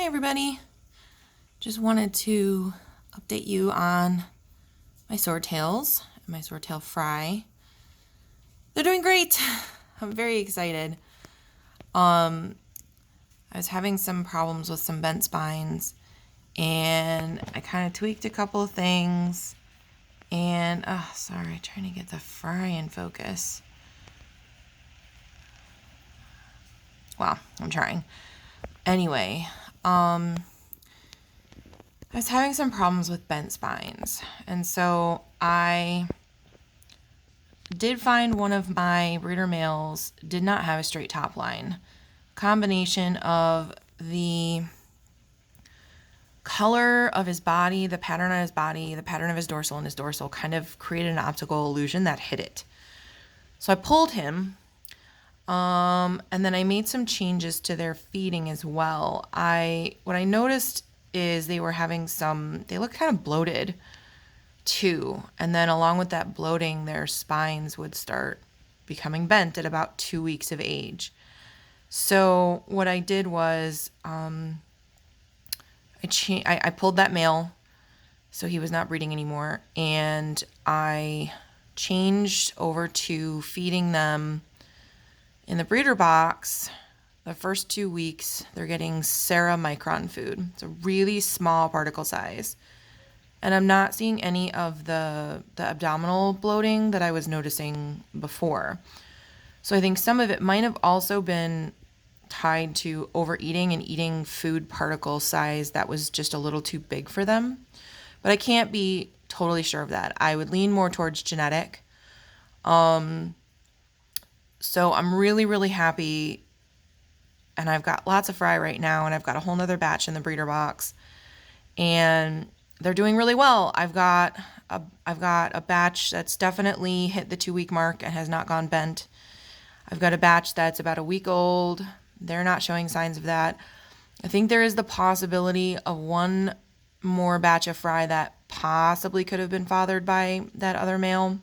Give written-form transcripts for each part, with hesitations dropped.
everybody. Just wanted to update you on my swordtails and my swordtail fry. They're doing great. I'm very excited. I was having some problems with some bent spines, and I kind of tweaked a couple of things. And sorry, trying to get the fry in focus. Well, I'm trying. Anyway, I was having some problems with bent spines, and so I did find one of my breeder males did not have a straight top line. Combination of the color of his body, the pattern on his body, the pattern of his dorsal and his dorsal kind of created an optical illusion that hid it. So I pulled him, and then I made some changes to their feeding as well. What I noticed is they were having they looked kind of bloated too. And then along with that bloating, their spines would start becoming bent at about 2 weeks of age. So what I did was I pulled that male, so he was not breeding anymore, and I changed over to feeding them in the breeder box. The first 2 weeks, they're getting micron food. It's a really small particle size. And I'm not seeing any of the abdominal bloating that I was noticing before. So I think some of it might have also been tied to overeating and eating food particle size that was just a little too big for them. But I can't be totally sure of that. I would lean more towards genetic. So I'm really, really happy. And I've got lots of fry right now, and I've got a whole nother batch in the breeder box. And they're doing really well. I've got a batch that's definitely hit the 2 week mark and has not gone bent. I've got a batch that's about a week old. They're not showing signs of that. I think there is the possibility of one more batch of fry that possibly could have been fathered by that other male.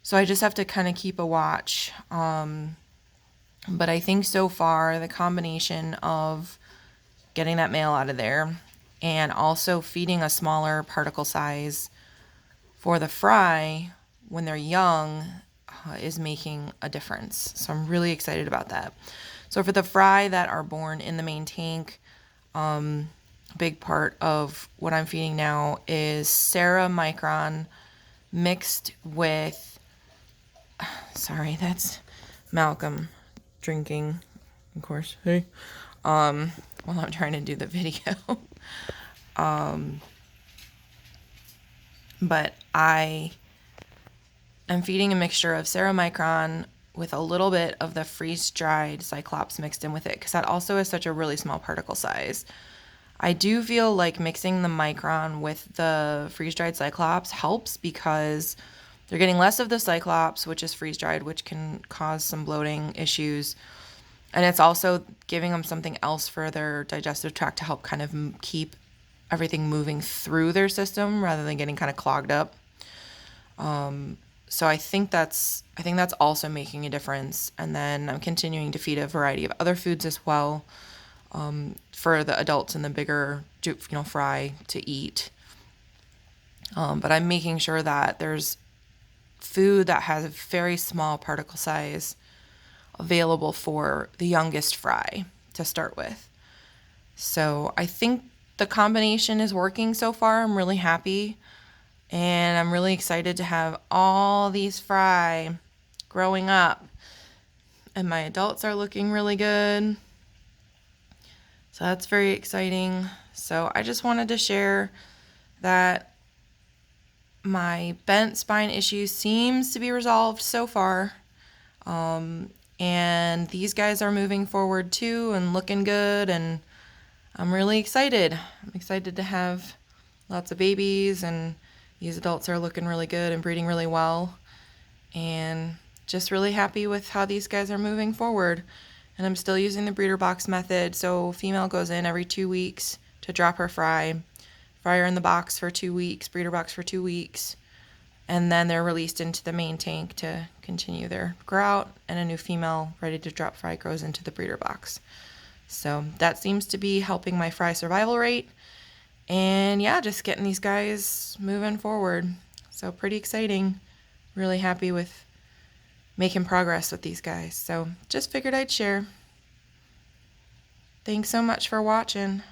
So I just have to kind of keep a watch. But I think so far the combination of getting that male out of there and also feeding a smaller particle size for the fry when they're young is making a difference. So I'm really excited about that. So for the fry that are born in the main tank, a big part of what I'm feeding now is micron mixed with, sorry, that's Malcolm drinking, of course, hey, while I'm trying to do the video. But I am feeding a mixture of micron with a little bit of the freeze-dried Cyclops mixed in with it, because that also is such a really small particle size. I do feel like mixing the micron with the freeze-dried Cyclops helps because they're getting less of the Cyclops, which is freeze-dried, which can cause some bloating issues. And it's also giving them something else for their digestive tract to help kind of keep everything moving through their system rather than getting kind of clogged up. So I think that's also making a difference. And then I'm continuing to feed a variety of other foods as well, for the adults and the bigger, fry to eat. But I'm making sure that there's food that has a very small particle size available for the youngest fry to start with. So I think the combination is working so far. I'm really happy, and I'm really excited to have all these fry growing up, and my adults are looking really good. So that's very exciting. So I just wanted to share that my bent spine issue seems to be resolved so far. And these guys are moving forward too and looking good, and I'm really excited. I'm excited to have lots of babies, and these adults are looking really good and breeding really well, and just really happy with how these guys are moving forward. And I'm still using the breeder box method, so female goes in every 2 weeks to drop her fry her in the box for 2 weeks, breeder box for 2 weeks, and then they're released into the main tank to continue their grow out, and a new female ready to drop fry grows into the breeder box. So that seems to be helping my fry survival rate. And yeah, just getting these guys moving forward. So pretty exciting. Really happy with making progress with these guys. So just figured I'd share. Thanks so much for watching.